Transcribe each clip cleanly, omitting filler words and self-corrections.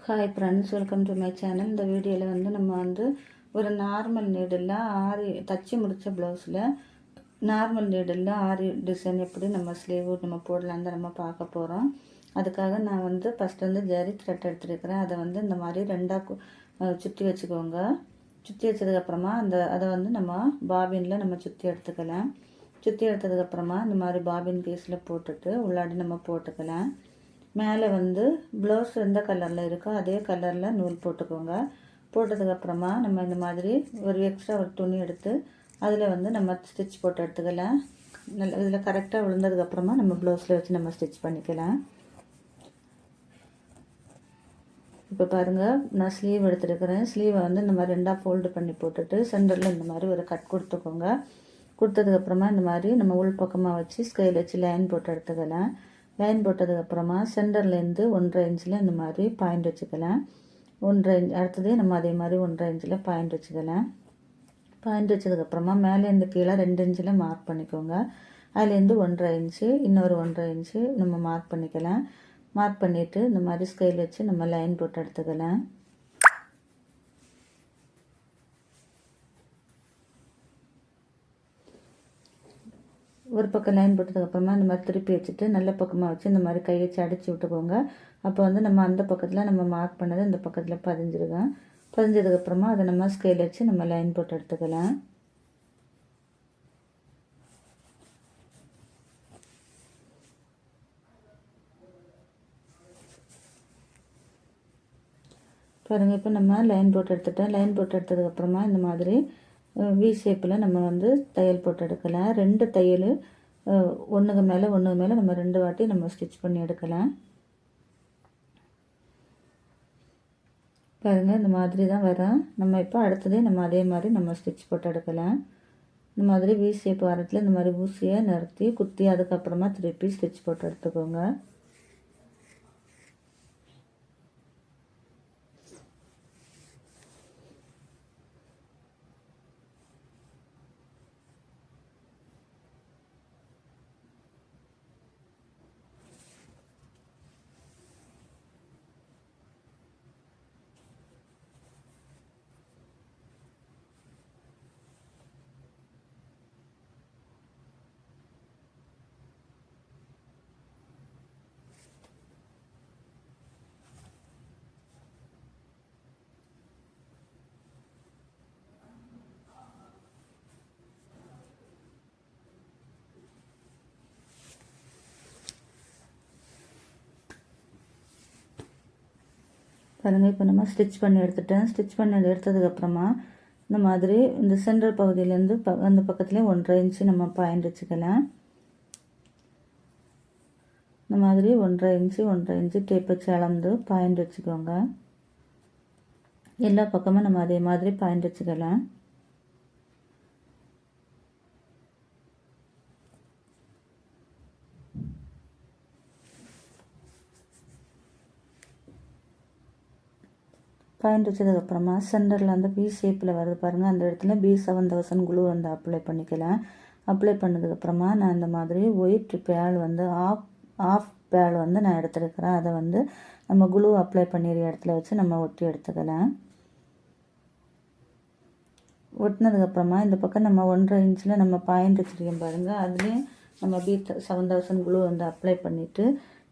Hi friends, welcome to my channel. இந்த வீடியோவில் நம்ம ஒரு நார்மல் நீடில் ஆரி தச்சு முடித்த ப்ளவுஸில் நார்மல் நீடில் ஆரி டிசைன் எப்படி நம்ம ஸ்லீவ் நம்ம போடலான்னு தான் நம்ம பார்க்க போகிறோம். அதுக்காக நான் ஃபஸ்ட்டு ஜரி த்ரெட் எடுத்துருக்கிறேன். அதை இந்த மாதிரி ரெண்டாக சுற்றி வச்சுக்கோங்க. சுற்றி வச்சதுக்கப்புறமா அதை நம்ம பாபினில் நம்ம சுற்றி எடுத்துக்கலாம். சுற்றி எடுத்ததுக்கப்புறமா இந்த மாதிரி பாபின் பீஸில் போட்டுட்டு உள்ளாடி நம்ம போட்டுக்கலாம். மேலே ப்ளவுஸ் எந்த கலரில் இருக்கோ அதே கலரில் நூல் போட்டுக்கோங்க. போட்டதுக்கப்புறமா நம்ம இந்த மாதிரி ஒரு எக்ஸ்ட்ரா ஒரு துணி எடுத்து அதில் நம்ம ஸ்டிச் போட்டு எடுத்துக்கலாம். இதில் கரெக்டாக விழுந்ததுக்கப்புறமா நம்ம ப்ளவுஸில் வச்சு நம்ம ஸ்டிச் பண்ணிக்கலாம். இப்போ பாருங்கள், நான் ஸ்லீவ் எடுத்துருக்கிறேன். ஸ்லீவை இந்த மாதிரி ரெண்டாக ஃபோல்டு பண்ணி போட்டுட்டு சென்டரில் இந்த மாதிரி ஒரு கட் கொடுத்துக்கோங்க. கொடுத்ததுக்கப்புறமா இந்த மாதிரி நம்ம உள் பக்கமாக வச்சு ஸ்கேல் வச்சு லைன் போட்டு எடுத்துக்கலாம். லைன் போட்டதுக்கப்புறமா சென்டர்லேருந்து 1.5 இன்ச்சில் இந்த மாதிரி பாயிண்ட் வச்சுக்கலாம். 1.5 இன்ச் அடுத்தது நம்ம அதே மாதிரி 1.5 இன்ச்சில் பாயிண்ட் வச்சுக்கலாம். பாயிண்ட் வச்சதுக்கப்புறமா மேலேருந்து கீழே 2 இன்ச்சில் மார்க் பண்ணிக்கோங்க. அதுலேருந்து 1.5 இன்ச்சு இன்னொரு 1.5 இன்ச்சு நம்ம மார்க் பண்ணிக்கலாம். மார்க் பண்ணிவிட்டு இந்த மாதிரி ஸ்கேல் வச்சு நம்ம லைன் போட்டு எடுத்துக்கலாம். ஒரு பக்கம் லைன் போட்டதுக்கப்புறமா இந்த மாதிரி திருப்பி வச்சுட்டு நல்ல பக்கமாக வச்சு இந்த மாதிரி கை வச்சு அடித்து விட்டுக்கோங்க. அப்போ நம்ம அந்த பக்கத்தில் நம்ம மார்க் பண்ணது இந்த பக்கத்தில் பதிஞ்சிருங்க. பதிஞ்சதுக்கப்புறமா அதை நம்ம ஸ்கேல் வச்சு நம்ம லைன் போட்டு எடுத்துக்கலாம். பாருங்கள், இப்போ நம்ம லைன் போட்டு எடுத்துட்டோம். லைன் போட்டு எடுத்ததுக்கப்புறமா இந்த மாதிரி வி ஷேப்பில் நம்ம தையல் போட்டு எடுக்கலாம். 2 தையல் ஒன்றுக்கு மேலே நம்ம 2 வாட்டி நம்ம ஸ்டிச் பண்ணி எடுக்கலாம். பாருங்கள், இந்த மாதிரி தான் வரும். நம்ம இப்போ அடுத்ததே நம்ம அதே மாதிரி நம்ம ஸ்டிச் போட்டு எடுக்கலாம். இந்த மாதிரி வி ஷேப் வரத்தில் இந்த மாதிரி ஊசியை நிறுத்தி குத்தி அதுக்கப்புறமா திருப்பி ஸ்டிச் போட்டு எடுத்துக்கோங்க. பாருங்கள், இப்போ நம்ம ஸ்டிச் பண்ணி எடுத்துட்டேன். ஸ்டிச் பண்ணி எடுத்ததுக்கப்புறமா இந்த மாதிரி இந்த சென்டர் பகுதியிலேருந்து அந்த பக்கத்துலேயே 1.5 இன்ச்சு நம்ம பாயிண்ட் வச்சுக்கலாம். இந்த மாதிரி 1.5 இன்ச்சு டேப் வச்சு அளந்து பாயிண்ட் வச்சுக்கோங்க. எல்லா பக்கமும் நம்ம அதே மாதிரி பாயிண்ட் வச்சுக்கலாம். பாயிண்ட் வச்சதுக்கப்புறமா சென்டரில் அந்த பி ஷேப்பில் வருது பாருங்கள், அந்த இடத்துல B7000 குளூ அப்ளை பண்ணிக்கலாம். அப்ளை பண்ணதுக்கப்புறமா நான் இந்த மாதிரி ஒயிட் பேல் ஆஃப் பேல் நான் எடுத்துருக்கிறேன். அதை நம்ம குளூ அப்ளை பண்ணிடுற இடத்துல வச்சு நம்ம ஒட்டி எடுத்துக்கலாம். ஒட்டினதுக்கப்புறமா இந்த பக்கம் நம்ம 1.5 இன்ச்சில் நம்ம பாயிண்ட் வச்சுருக்கோம் பாருங்கள், அதுலேயும் நம்ம B7000 குளூ அப்ளை பண்ணிவிட்டு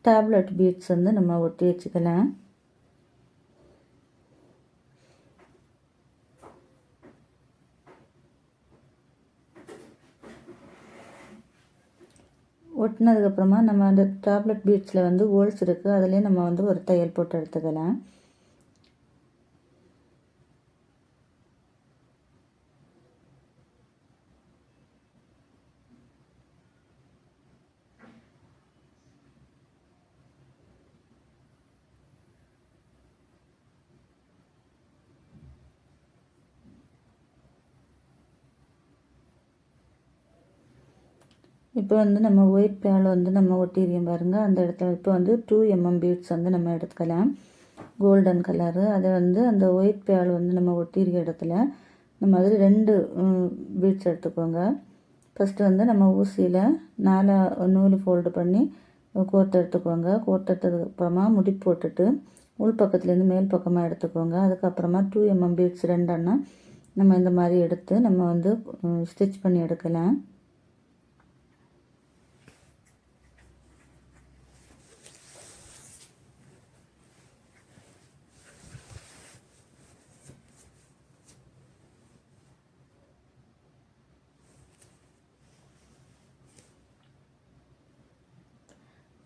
டேப்லெட் பீட்ஸ் நம்ம ஒட்டி வச்சுக்கலாம். ஒட்டினதுக்கப்புறமா நம்ம அந்த டேப்லெட் பீட்ஸில் ஹோல்ஸ் இருக்குது, அதுலேயே நம்ம ஒரு தையல் போட்டு எடுத்துக்கலாம். இப்போ நம்ம ஒயிட் பேல் நம்ம ஒட்டிடுறோம் பாருங்கள், அந்த இடத்துல இப்போ 2 mm பீட்ஸ் நம்ம எடுத்துக்கலாம். கோல்டன் கலரு அதை அந்த ஒயிட் பேல் நம்ம ஒட்டிடுற இடத்துல இந்த மாதிரி 2 பீட்ஸ் எடுத்துக்கோங்க. ஃபஸ்ட்டு நம்ம ஊசியில் 4 நூல் ஃபோல்டு பண்ணி கோர்த்து எடுத்துக்கோங்க. கோர்த்து எடுத்ததுக்கப்புறமா முடி போட்டுட்டு உள் பக்கத்துலேருந்து மேல் பக்கமாக எடுத்துக்கோங்க. அதுக்கப்புறமா 2 mm பீட்ஸ் 2 நம்ம இந்த மாதிரி எடுத்து நம்ம வந்து ஸ்டிச் பண்ணி எடுக்கலாம்.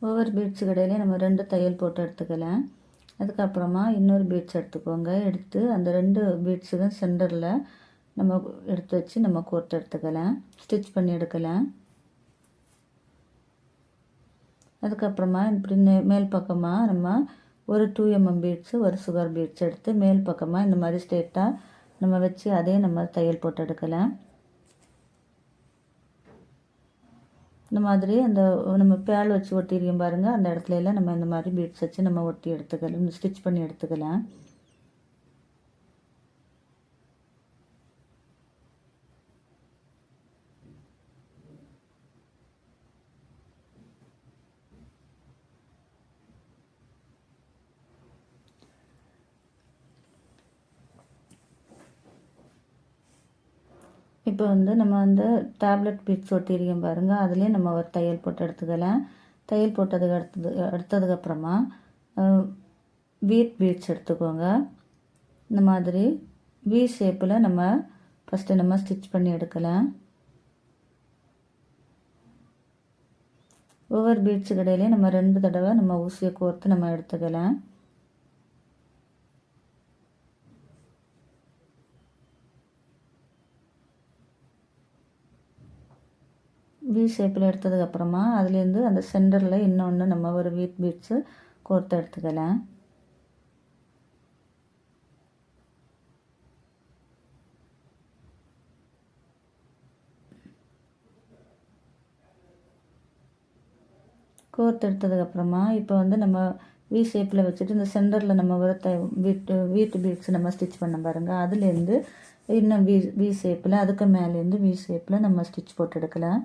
ஒவ்வொரு பீட்ஸு கடையிலே நம்ம 2 தையல் போட்டு எடுத்துக்கலாம். அதுக்கப்புறமா இன்னொரு பீட்ஸ் எடுத்துக்கோங்க. எடுத்து அந்த 2 பீட்ஸுக்கும் சென்டரில் நம்ம எடுத்து வச்சு நம்ம கோர்த்து எடுத்துக்கலாம், ஸ்டிச் பண்ணி எடுக்கலாம். அதுக்கப்புறமா இப்படி மேல் பக்கமாக நம்ம ஒரு 2 mm பீட்ஸு ஒரு சுகர் பீட்ஸ் எடுத்து மேல் பக்கமாக இந்த மாதிரி ஸ்ட்ரெயிட்டாக நம்ம வச்சு அதே நம்ம தையல் போட்டு எடுக்கலாம். இந்த மாதிரி அந்த நம்ம பேல் வச்சு ஒட்டியிருக்கோம் பாருங்கள், அந்த இடத்துல எல்லாம் நம்ம இந்த மாதிரி பீட்ஸ் வச்சு நம்ம ஒட்டி எடுத்துக்கலாம், ஸ்டிச் பண்ணி எடுத்துக்கலாம். இப்போ வந்து நம்ம வந்து டேப்லெட் பீட்ஸ் ஒட்டியிருக்கோம் பாருங்கள், அதுலேயே நம்ம ஒரு தையல் போட்டு எடுத்துக்கலாம். தையல் போட்டதுக்கு எடுத்ததுக்கப்புறமா வீட் பீட்ஸ் எடுத்துக்கோங்க. இந்த மாதிரி வி ஷேப்பில் நம்ம ஃபஸ்ட்டு நம்ம ஸ்டிச் பண்ணி எடுக்கலாம். ஒவ்வொரு பீட்ஸு கடையிலையும் நம்ம 2 தடவை நம்ம ஊசியை கோர்த்து நம்ம எடுத்துக்கலாம். வி ஷேப்பில் எடுத்ததுக்கப்புறமா அதுலேருந்து அந்த சென்டரில் இன்னொன்று நம்ம ஒரு வீட் பீட்ஸு கோர்த்து எடுத்துக்கலாம். கோர்த்து எடுத்ததுக்கப்புறமா இப்போ வந்து நம்ம வி ஷேப்பில் வச்சுட்டு இந்த சென்டரில் நம்ம ஒரு வீட்டு பீட்ஸ் நம்ம ஸ்டிச் பண்ண பாருங்கள், அதுலேருந்து இன்னும் வி ஷேப்பில் அதுக்கு மேலேருந்து வி ஷேப்பில் நம்ம ஸ்டிச் போட்டு எடுக்கலாம்.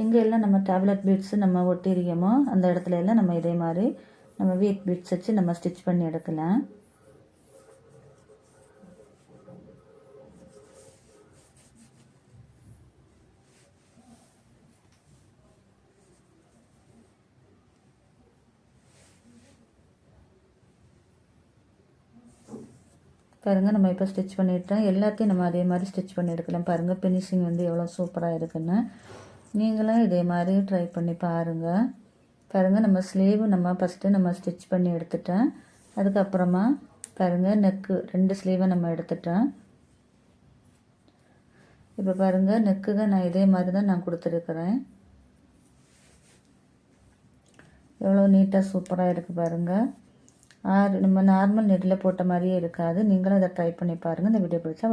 எங்கெல்லாம் நம்ம டேப்லெட் பீட்ஸு நம்ம ஒட்டியிருக்கோமோ அந்த இடத்துல எல்லாம் நம்ம இதே மாதிரி நம்ம வீட் பீட்ஸ் வச்சு நம்ம ஸ்டிச் பண்ணி எடுக்கலாம். பாருங்கள், நம்ம இப்போ ஸ்டிச் பண்ணிட்டோம். எல்லாத்தையும் நம்ம அதே மாதிரி ஸ்டிச் பண்ணி எடுக்கலாம். பாருங்கள், ஃபினிஷிங் வந்து எவ்வளோ சூப்பராக இருக்குன்னு. நீங்களும் இதே மாதிரி ட்ரை பண்ணி பாருங்கள். பாருங்கள், நம்ம ஸ்லீவு நம்ம ஃபஸ்ட்டு நம்ம ஸ்டிச் பண்ணி எடுத்துட்டேன். அதுக்கப்புறமா பாருங்கள், நெக்கு 2 ஸ்லீவை நம்ம எடுத்துட்டேன். இப்போ பாருங்கள், நெக்குக்கு நான் இதே மாதிரி தான் நான் கொடுத்துருக்குறேன். எவ்வளோ நீட்டாக சூப்பராக இருக்குது பாருங்கள். நம்ம நார்மல் நெட்டில் போட்ட மாதிரியே இருக்காது. நீங்களும் இதை ட்ரை பண்ணி பாருங்கள். இந்த வீடியோ பிடிச்சா